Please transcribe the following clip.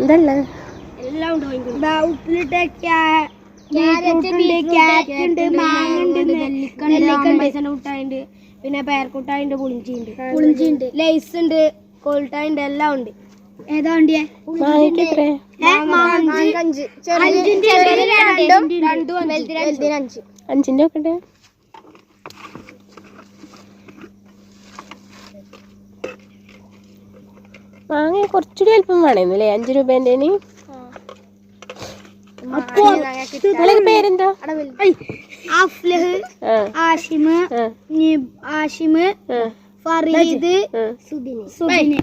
എന്തല്ലേ എല്ലാം ഉണ്ട്. ഉപ്പിലിട്ട ക്യാരറ്റ് മാങ്ങ മുട്ടായിണ്ട്, പിന്നെ പേർക്കുട്ടായിണ്ട്, പുളിഞ്ചിണ്ട്, ലേസ് ഉണ്ട്, കോൾട്ടായിണ്ട്, എല്ലാം ഉണ്ട്. ഏതാ വണ്ടിയെ? അഞ്ചിന്റെ ഒക്കെ മാങ്ങ കുറച്ചുകൂടി അല്പം വേണേന്നല്ലേ 5 രൂപേന്റെ. പേരെന്താ? ആഷിമ്, ഫറീദ്, സുബിന്.